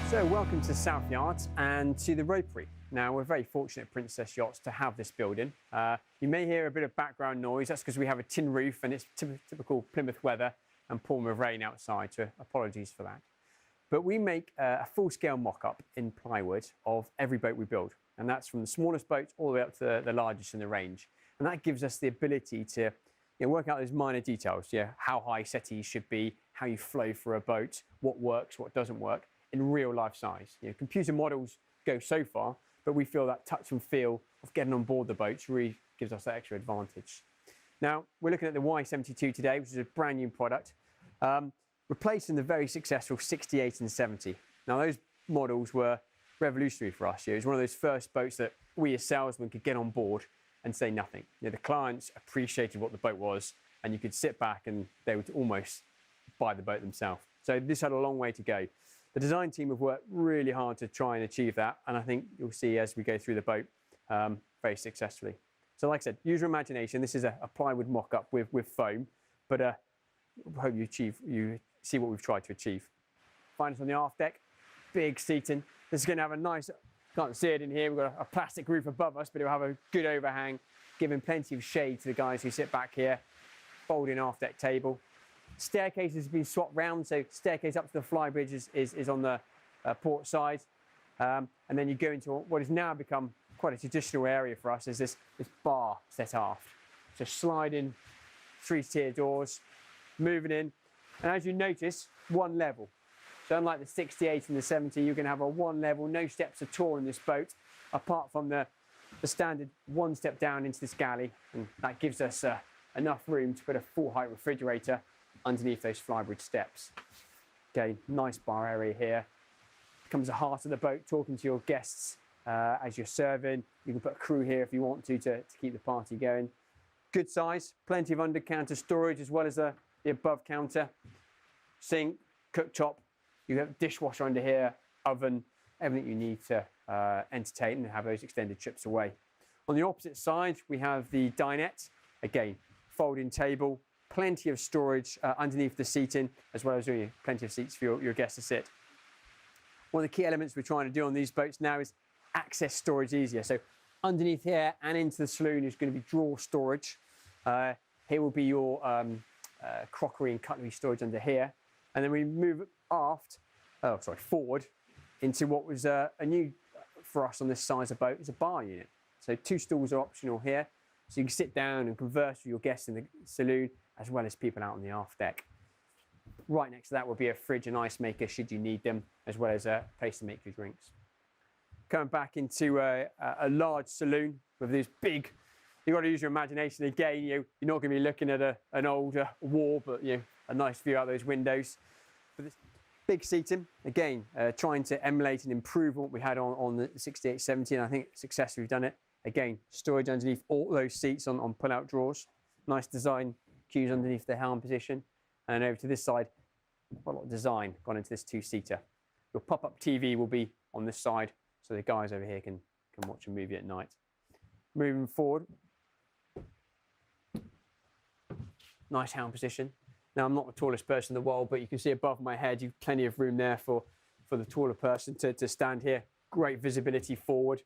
So welcome to South Yards and to the Ropery. Now we're very fortunate at Princess Yachts to have this building. You may hear a bit of background noise, that's because we have a tin roof and it's typical Plymouth weather and pouring with rain outside, so apologies for that. But we make a full-scale mock-up in plywood of every boat we build, and that's from the smallest boats all the way up to the largest in the range. And that gives us the ability to work out those minor details, how high settees should be, how you flow for a boat, what works, what doesn't work, in real life size. Computer models go so far, but we feel that touch and feel of getting on board the boats really gives us that extra advantage. Now, we're looking at the Y72 today, which is a brand new product, replacing the very successful 68 and 70. Now, those models were revolutionary for us. It was one of those first boats that we as salesmen could get on board and say nothing. The clients appreciated what the boat was, and you could sit back and they would almost buy the boat themselves. So this had a long way to go. The design team have worked really hard to try and achieve that, and I think you'll see as we go through the boat very successfully. So like I said, use your imagination. This is a plywood mock-up with foam, but I hope you see what we've tried to achieve. Find us on the aft deck, big seating. This is going to have a nice, can't see it in here, we've got a plastic roof above us, but it'll have a good overhang, giving plenty of shade to the guys who sit back here. Folding aft deck table. Staircase has been swapped round, so staircase up to the flybridge is on the port side. And then you go into what has now become quite a traditional area for us, is this bar set aft. So sliding 3-tier doors, moving in. And as you notice, one level. So unlike the 68 and the 70, you're going to have a one level, no steps at all in this boat, apart from the standard one step down into this galley. And that gives us enough room to put a full height refrigerator underneath those flybridge steps. Okay, nice bar area here. Becomes the heart of the boat, talking to your guests as you're serving. You can put a crew here if you want to keep the party going. Good size, plenty of under counter storage as well as the above counter. Sink, cooktop, you have a dishwasher under here, oven, everything you need to entertain and have those extended trips away. On the opposite side, we have the dinette. Again, folding table, plenty of storage underneath the seating, as well as plenty of seats for your guests to sit. One of the key elements we're trying to do on these boats now is access storage easier. So underneath here and into the saloon is going to be drawer storage. Here will be your crockery and cutlery storage under here. And then we move forward into what was a new for us on this size of boat is a bar unit. So 2 stools are optional here. So you can sit down and converse with your guests in the saloon, as well as people out on the aft deck. Right next to that will be a fridge and ice maker should you need them, as well as a place to make your drinks. Coming back into a large saloon with these big, you've got to use your imagination again. You're not going to be looking at an old wall, but a nice view out those windows. But this big seating, again, trying to emulate and improve what we had on the 68-70, and I think successfully we've done it. Again, storage underneath all those seats on pull-out drawers. Nice design cues underneath the helm position. And over to this side, quite a lot of design gone into this 2-seater. Your pop-up TV will be on this side, so the guys over here can watch a movie at night. Moving forward, nice helm position. Now, I'm not the tallest person in the world, but you can see above my head, you've plenty of room there for the taller person to stand here. Great visibility forward.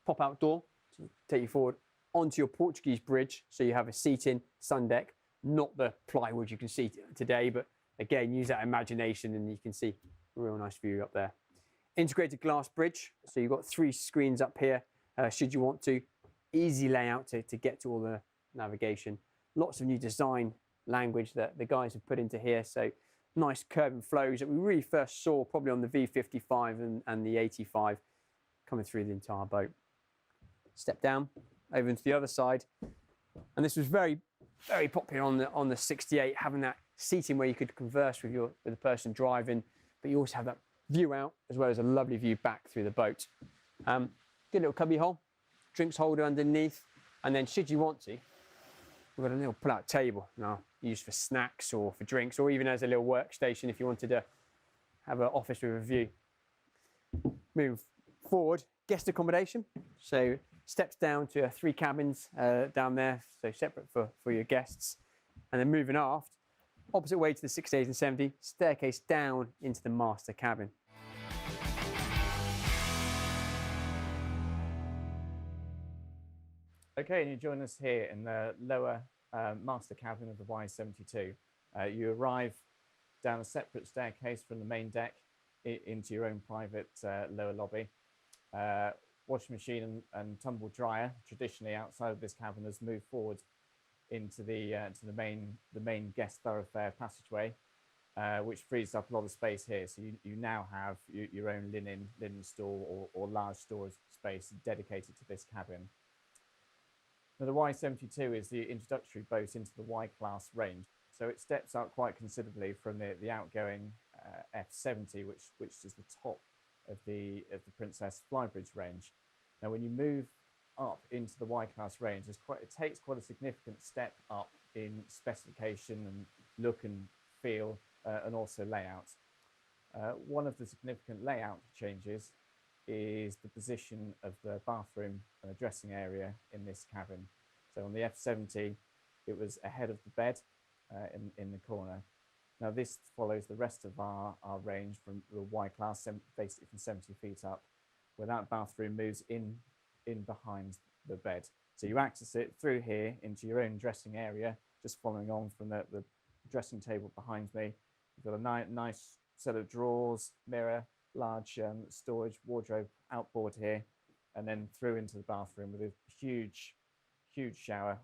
Pop-out door to take you forward onto your Portuguese bridge, so you have a seat-in sun deck, not the plywood you can see today, but again, use that imagination and you can see a real nice view up there. Integrated glass bridge, so you've got 3 screens up here, should you want to. Easy layout to get to all the navigation. Lots of new design language that the guys have put into here, so nice curve and flows that we really first saw probably on the V55 and the 85 coming through the entire boat. Step down over into the other side, and this was very popular on the 68, having that seating where you could converse with the person driving, but you also have that view out as well as a lovely view back through the boat. Good little cubby hole, drinks holder underneath, and then should you want to, we've got a little pull-out table now used for snacks or for drinks, or even as a little workstation if you wanted to have an office with a view. Move forward, guest accommodation, so steps down to 3 cabins down there, so separate for your guests. And then moving aft, Opposite way to the 68 and 70, staircase down into the master cabin. Okay, and you join us here in the lower master cabin of the Y72. You arrive down a separate staircase from the main deck into your own private lower lobby. Washing machine and tumble dryer, traditionally outside of this cabin, has moved forward into the main guest thoroughfare passageway, which frees up a lot of space here. So you now have your own linen store or large storage space dedicated to this cabin. Now, the Y72 is the introductory boat into the Y-class range, so it steps up quite considerably from the outgoing F70, which is the top of the Princess Flybridge range. Now, when you move up into the Y-class range, it takes quite a significant step up in specification and look and feel, and also layout. One of the significant layout changes is the position of the bathroom and the dressing area in this cabin. So on the F70, it was ahead of the bed in the corner. Now this follows the rest of our range from the Y-class, basically from 70 feet up, where that bathroom moves in behind the bed. So you access it through here into your own dressing area, just following on from the dressing table behind me. You've got a nice set of drawers, mirror, large storage wardrobe outboard here, and then through into the bathroom with a huge shower,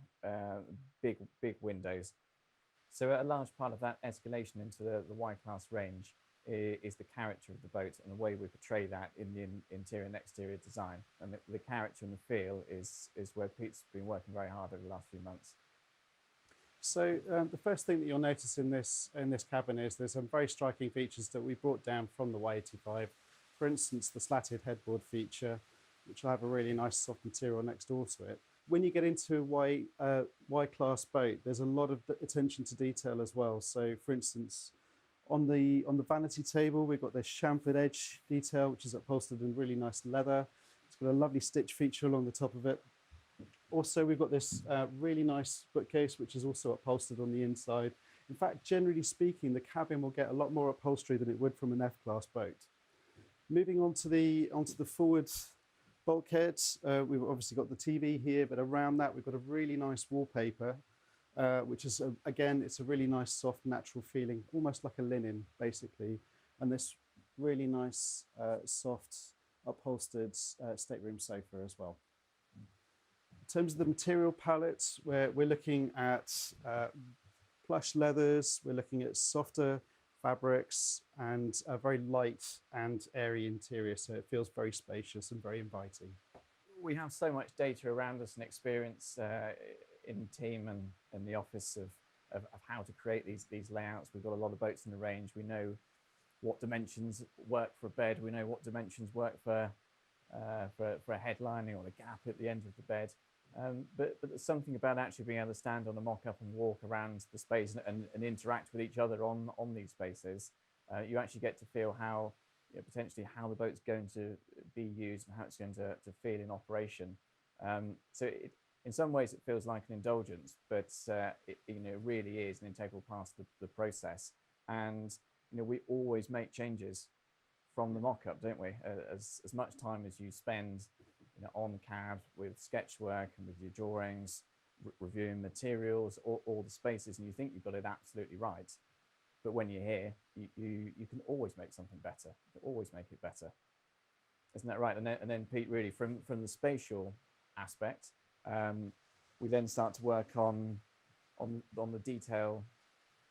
big windows. So a large part of that escalation into the Y-class range is the character of the boat and the way we portray that in the interior and exterior design. And the character and the feel is where Pete's been working very hard over the last few months. So the first thing that you'll notice in this cabin is there's some very striking features that we brought down from the Y85. For instance, the slatted headboard feature, which will have a really nice soft material next door to it. When you get into a Y-class boat, there's a lot of attention to detail as well. So, for instance, on the vanity table, we've got this chamfered edge detail, which is upholstered in really nice leather. It's got a lovely stitch feature along the top of it. Also, we've got this really nice bookcase, which is also upholstered on the inside. In fact, generally speaking, the cabin will get a lot more upholstery than it would from an F-class boat. Moving on to the forward bulkhead, we've obviously got the TV here, but around that we've got a really nice wallpaper, which is, again, it's a really nice, soft, natural feeling, almost like a linen, basically. And this really nice, soft, upholstered stateroom sofa as well. In terms of the material palette, we're looking at plush leathers, we're looking at softer fabrics and a very light and airy interior, so it feels very spacious and very inviting. We have so much data around us and experience in the team and the office of how to create these layouts. We've got a lot of boats in the range. We know what dimensions work for a bed. We know what dimensions work for a headlining or a gap at the end of the bed. But there's something about actually being able to stand on a mock-up and walk around the space and interact with each other on these spaces. You actually get to feel how, potentially how the boat's going to be used and how it's going to feel in operation. So in some ways it feels like an indulgence, but it really is an integral part of the process. And we always make changes from the mock-up, don't we? As much time as you spend on CAD with sketch work and with your drawings, reviewing materials, all the spaces, and you think you've got it absolutely right. But when you're here, you can always make something better. You can always make it better. Isn't that right? And then Pete, really, from the spatial aspect, we then start to work on the detail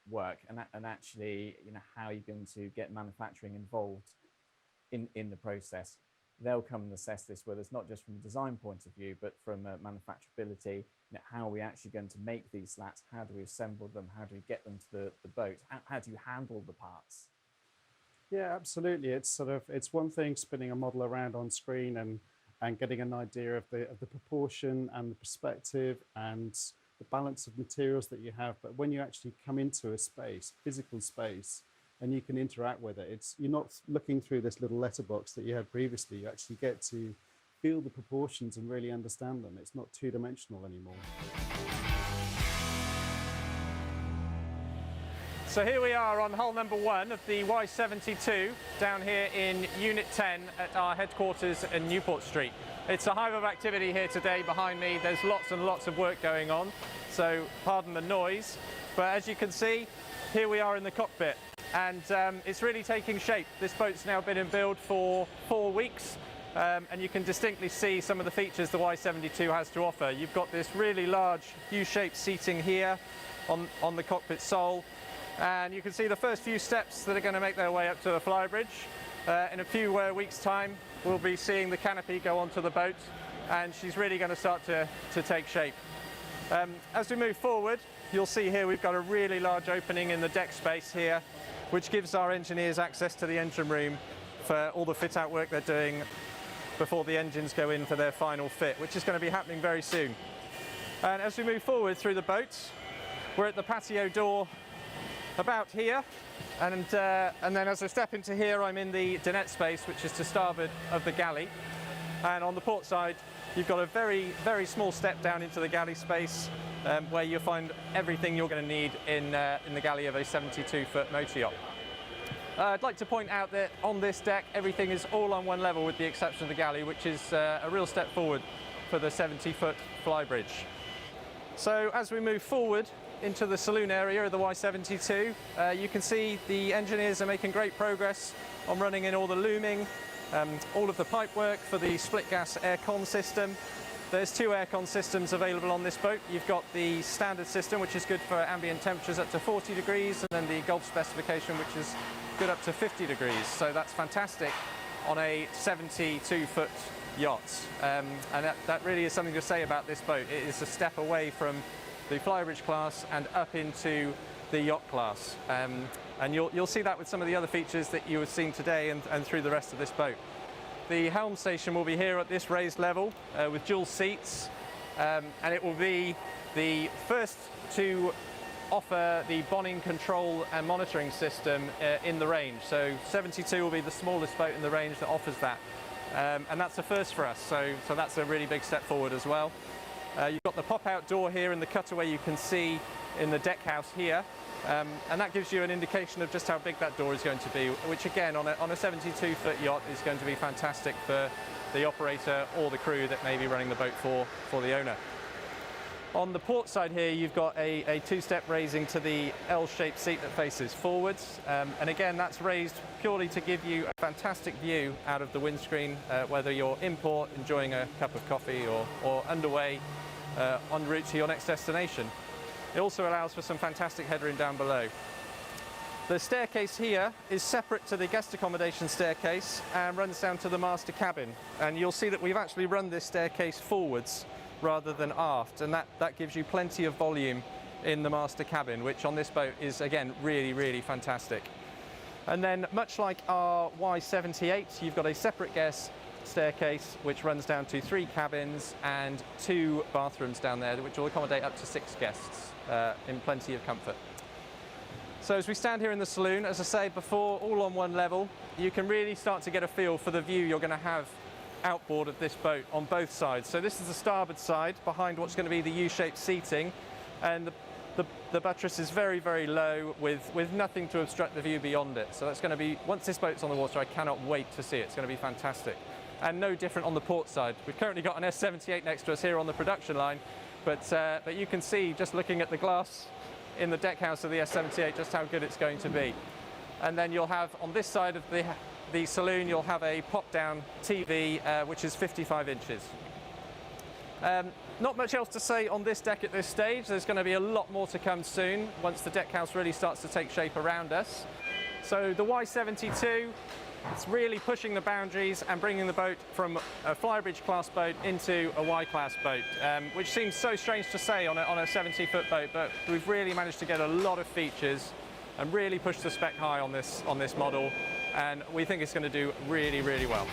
work and actually, how you're going to get manufacturing involved in the process. They'll come and assess this with us, not just from a design point of view, but from manufacturability. How are we actually going to make these slats? How do we assemble them? How do we get them to the boat? How do you handle the parts? Yeah, absolutely. It's one thing spinning a model around on screen and getting an idea of the proportion and the perspective and the balance of materials that you have. But when you actually come into a space, physical space, and you can interact with it, you're not looking through this little letterbox that you had previously. You actually get to feel the proportions and really understand them. It's not two-dimensional anymore. So here we are on hull number 1 of the Y72 down here in Unit 10 at our headquarters in Newport Street. It's a hive of activity here today behind me. There's lots and lots of work going on, so pardon the noise. But as you can see, here we are in the cockpit, and it's really taking shape. This boat's now been in build for 4 weeks, and you can distinctly see some of the features the Y72 has to offer. You've got this really large U-shaped seating here on the cockpit sole. And you can see the first few steps that are going to make their way up to the flybridge. In a few weeks' time, we'll be seeing the canopy go onto the boat, and she's really going to start to take shape. As we move forward, you'll see here we've got a really large opening in the deck space here, which gives our engineers access to the engine room for all the fit-out work they're doing before the engines go in for their final fit, which is going to be happening very soon. And as we move forward through the boat, we're at the patio door about here, and then as I step into here, I'm in the dinette space, which is to starboard of the galley. And on the port side, you've got a very, very small step down into the galley space, where you'll find everything you're going to need in the galley of a 72-foot motor yacht. I'd like to point out that on this deck, everything is all on one level with the exception of the galley, which is a real step forward for the 70-foot flybridge. So as we move forward into the saloon area of the Y72, you can see the engineers are making great progress on running in all the looming, all of the pipe work for the split gas aircon system. There's 2 aircon systems available on this boat. You've got the standard system, which is good for ambient temperatures up to 40 degrees, and then the Gulf specification, which is good up to 50 degrees. So that's fantastic on a 72-foot yacht. And that really is something to say about this boat. It is a step away from the flybridge class and up into the yacht class. And you'll see that with some of the other features that you have seen today and through the rest of this boat. The helm station will be here at this raised level with dual seats, and it will be the first to offer the bonning control and monitoring system in the range. So 72 will be the smallest boat in the range that offers that, and that's a first for us, so that's a really big step forward as well. You've got the pop-out door here in the cutaway you can see in the deck house here, and that gives you an indication of just how big that door is going to be, which again on a 72-foot yacht is going to be fantastic for the operator or the crew that may be running the boat for the owner. On the port side here, you've got a 2-step raising to the L-shaped seat that faces forwards, and again that's raised purely to give you a fantastic view out of the windscreen, whether you're in port enjoying a cup of coffee or underway en route to your next destination. It also allows for some fantastic headroom down below. The staircase here is separate to the guest accommodation staircase and runs down to the master cabin, and you'll see that we've actually run this staircase forwards rather than aft, and that gives you plenty of volume in the master cabin, which on this boat is again really, really fantastic. And then much like our Y78, you've got a separate guest staircase which runs down to 3 cabins and 2 bathrooms down there, which will accommodate up to 6 guests in plenty of comfort. So as we stand here in the saloon, as I say before, all on one level, you can really start to get a feel for the view you're going to have outboard of this boat on both sides. So this is the starboard side behind what's going to be the U-shaped seating, and the buttress is very, very low with nothing to obstruct the view beyond it. So that's going to be, once this boat's on the water, I cannot wait to see it. It's going to be fantastic. And no different on the port side. We've currently got an S78 next to us here on the production line, but you can see just looking at the glass in the deck house of the S78 just how good it's going to be. And then you'll have on this side of the saloon, you'll have a pop-down TV, which is 55 inches. Not much else to say on this deck at this stage. There's going to be a lot more to come soon once the deck house really starts to take shape around us. So the Y72, it's really pushing the boundaries and bringing the boat from a flybridge class boat into a Y class boat, which seems so strange to say on a 70-foot boat, but we've really managed to get a lot of features and really push the spec high on this model, and we think it's going to do really, really well.